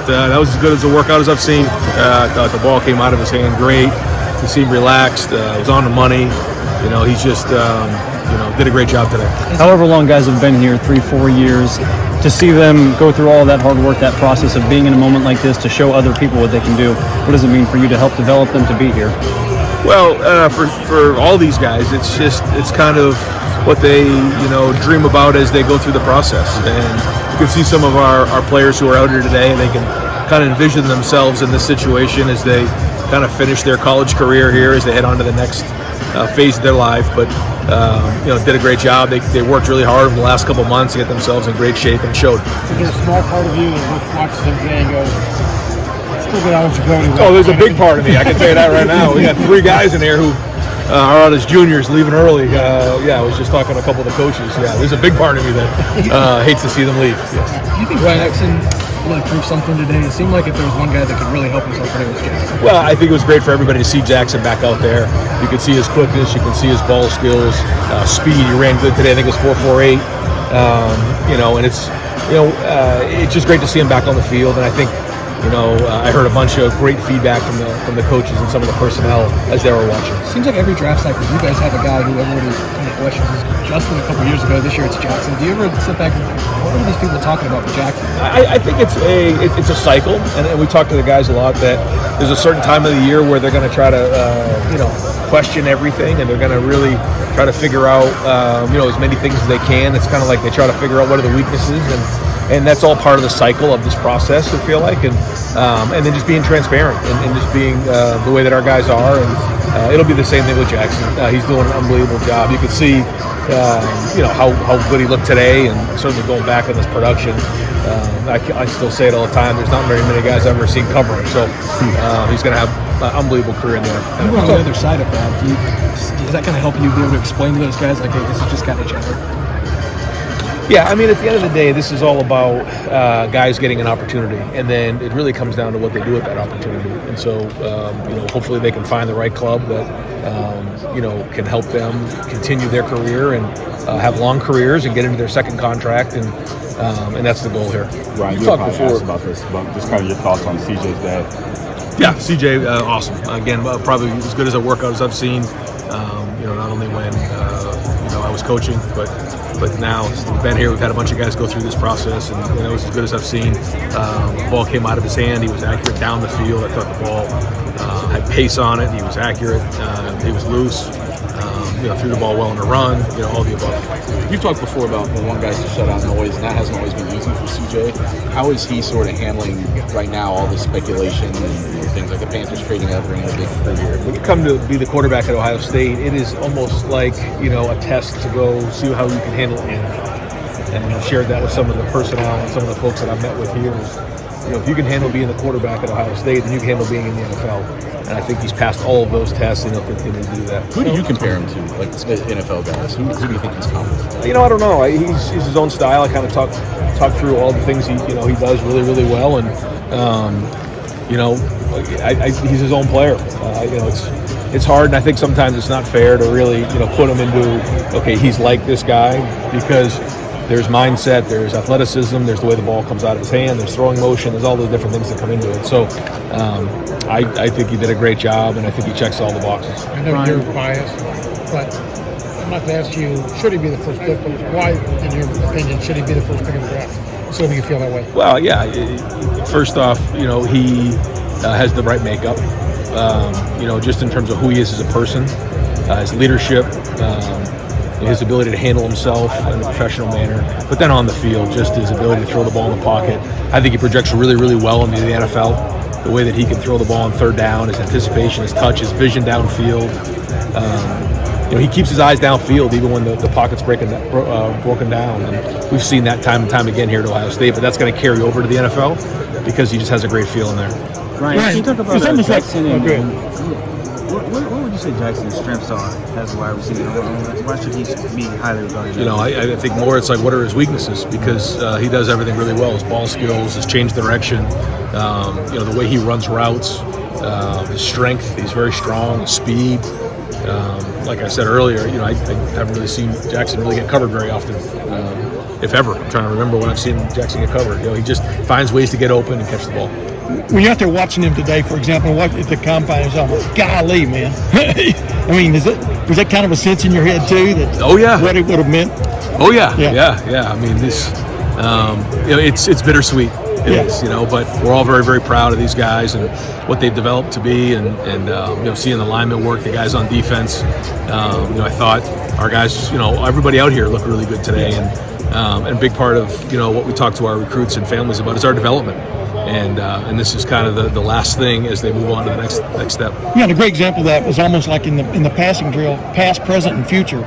that was as good as a workout as I've seen. I thought the ball came out of his hand great. He seemed relaxed. It was on the money. He's just, did a great job today. However long guys have been here, 3-4 years, to see them go through all that hard work, that process of being in a moment like this to show other people what they can do, what does it mean for you to help develop them to be here? Well, for all these guys, it's kind of what they dream about as they go through the process. And you can see some of our players who are out here today, and they can kind of envision themselves in this situation as they kind of finish their college career here, as they head on to the next phase of their life. But did a great job. They worked really hard over the last couple months to get themselves in great shape, and showed. Is there a small part of you that watches them today and goes, still get eligibility? Oh, there's a big part of me. I can tell you that right now. We got 3 guys in here who are out as juniors, leaving early. I was just talking to a couple of the coaches. Yeah, there's a big part of me that hates to see them leave. Yes. Do you think Jackson really proved something today? It seemed like if there was one guy that could really help himself, it was Jackson. Well, I think it was great for everybody to see Jackson back out there. You can see his quickness, you can see his ball skills, speed. He ran good today. I think it was 4.48. And it's just great to see him back on the field. And I think I heard a bunch of great feedback from the coaches and some of the personnel as they were watching. Seems like every draft cycle, you guys have a guy who everybody kind of questions. Justin a couple years ago. This year it's Jackson. Do you ever sit back and what are these people talking about with Jackson? I think it's a cycle, and we talk to the guys a lot that there's a certain time of the year where they're going to try to question everything, and they're going to really try to figure out as many things as they can. It's kind of like they try to figure out what are the weaknesses, and that's all part of the cycle of this process, I feel like, and then just being transparent and just being the way that our guys are, and it'll be the same thing with Jackson. He's doing an unbelievable job. You can see, how good he looked today, and certainly going back on this production. I still say it all the time. There's not very many guys I've ever seen cover him, so he's going to have an unbelievable career in there. You were on the other side of that. Does that kind of help you be able to explain to those guys, like, hey, this is just got each other? Yeah, I mean, at the end of the day, this is all about guys getting an opportunity, and then it really comes down to what they do with that opportunity. And so, hopefully they can find the right club that, can help them continue their career and have long careers and get into their second contract, and that's the goal here. Ryan, you talked before about this, but just kind of your thoughts on CJ's dad. Yeah, CJ, awesome. Again, probably as good as a workout as I've seen. Not only when I was coaching, but now we've been here. We've had a bunch of guys go through this process, and it was as good as I've seen. The ball came out of his hand. He was accurate down the field. I thought the ball had pace on it. He was accurate. He was loose. Threw the ball well on the run. All the above. You've talked before about one guy's to shut out noise, and that hasn't always been easy for CJ. How is he sort of handling right now all the speculation and things like the Panthers trading up, bringing a big career? When you come to be the quarterback at Ohio State, it is almost like a test to go see how you can handle it. And I've shared that with some of the personnel and some of the folks that I've met with here. If you can handle being the quarterback at Ohio State, then you can handle being in the NFL. And I think he's passed all of those tests, and he'll continue to do that. Who do you compare him to, like NFL guys? Who do you think he's comparable? I don't know. He's his own style. I kind of talk through all the things he does really, really well, and he's his own player. It's hard, and I think sometimes it's not fair to really put him into he's like this guy, because there's mindset, there's athleticism, there's the way the ball comes out of his hand, there's throwing motion, there's all the different things that come into it. So I think he did a great job, and I think he checks all the boxes. I know you're biased, but I'm not to ask you, should he be the first pick, but why, in your opinion, should he be the first pick of the draft? So you feel that way? Well, yeah. First off, he has the right makeup. Just in terms of who he is as a person, his leadership, his ability to handle himself in a professional manner, but then on the field, just his ability to throw the ball in the pocket. I think he projects really, really well into the NFL. The way that he can throw the ball on third down, his anticipation, his touch, his vision downfield. He keeps his eyes downfield even when the pocket's broken down. And we've seen that time and time again here at Ohio State, but that's going to carry over to the NFL because he just has a great feel in there. Ryan, can you talk about Jackson? What would you say Jackson's strengths are as a wide receiver? Why should he be highly regarded? I think more it's like what are his weaknesses, because he does everything really well. His ball skills, his change direction, the way he runs routes, his strength. He's very strong. His speed. Like I said earlier, I haven't really seen Jackson really get covered very often. if ever. I'm trying to remember when I've seen Jackson get covered. He just finds ways to get open and catch the ball. When you're out there watching him today, for example, what at the combine is almost, golly, man. I mean, was that kind of a sense in your head too? That Oh yeah. what it would have meant? Oh yeah. I mean, this, it's bittersweet. It is, but we're all very, very proud of these guys and what they've developed to be, and seeing the linemen work, the guys on defense. I thought our guys, everybody out here looked really good today, and a big part of what we talk to our recruits and families about is our development, and this is kind of the last thing as they move on to the next step. Yeah, and a great example of that was almost like in the passing drill, past, present, and future,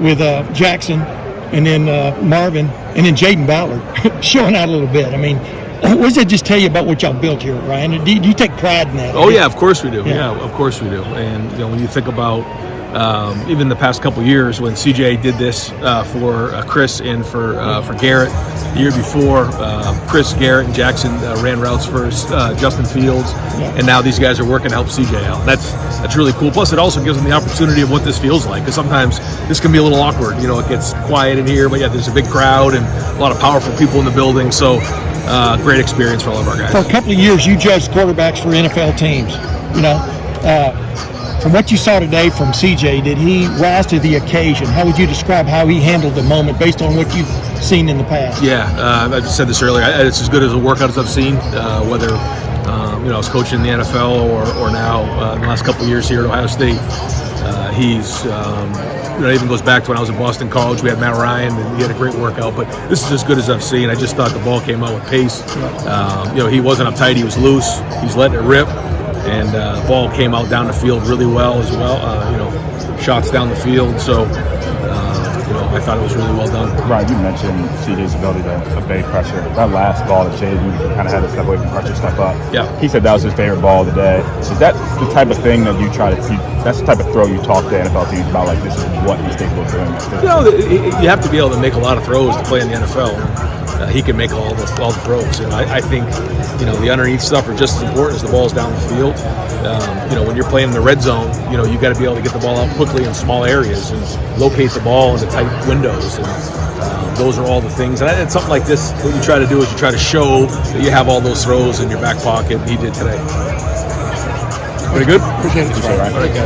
with Jackson. And then Marvin, and then Jaden Ballard showing out a little bit. I mean, what does that just tell you about what y'all built here, Ryan? Do you take pride in that? Oh yeah, of course we do. Yeah, of course we do. And when you think about even the past couple years when CJ did this for Chris and for Garrett, the year before Chris, Garrett, and Jackson ran routes for Justin Fields, and now these guys are working to help CJ out. That's really cool. Plus, it also gives them the opportunity of what this feels like, because sometimes this can be a little awkward. It gets quiet in here, but yeah, there's a big crowd and a lot of powerful people in the building. So great experience for all of our guys. For a couple of years, you judged quarterbacks for NFL teams. From what you saw today from CJ, did he rise to the occasion? How would you describe how he handled the moment based on what you've seen in the past? Yeah, I just said this earlier. It's as good as a workout as I've seen, whether I was coaching in the NFL or now in the last couple of years here at Ohio State. He's it even goes back to when I was at Boston College. We had Matt Ryan, and he had a great workout. But this is as good as I've seen. I just thought the ball came out with pace. He wasn't uptight. He was loose. He's letting it rip. And the ball came out down the field really well as well. Shots down the field. So, I thought it was really well done. Right, you mentioned CJ's ability to obey pressure. That last ball that Jade kind of had to step away from pressure, step up. Yeah. He said that was his favorite ball of the day. Is that the type of thing that you try to that's the type of throw you talk to NFL teams about, like this is what he's capable of doing? You have to be able to make a lot of throws to play in the NFL. He can make all the throws. I think, the underneath stuff are just as important as the balls down the field. When you're playing in the red zone, you got to be able to get the ball out quickly in small areas and locate the ball in the tight windows. And those are all the things. And something like this, what you try to do is you try to show that you have all those throws in your back pocket. He did today. Pretty good? Appreciate it. All right, guys.